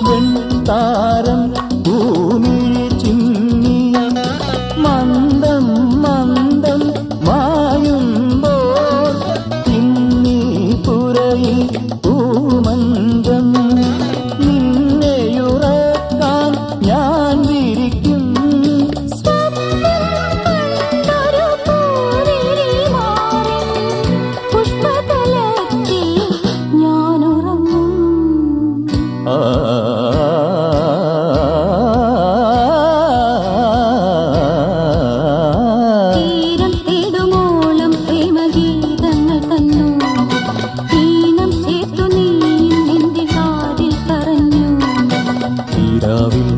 വെൺതാരം ഭൂമിയെ ചിമ്മിയ മന്ദം മന്ദം മായുമ്പോൾ തിന്നി പുരയിൽ പൂമഞ്ചം നിന്നെയുറക്കാൻ ഞാൻ വിരിക്കും. തീരം തേടുമോളം പ്രേമഗീതങ്ങൾ തന്നു. ഈണം ചേർത്തു നീ നിന്റെ കാതിൽ പറഞ്ഞു. ഈരാവിൽ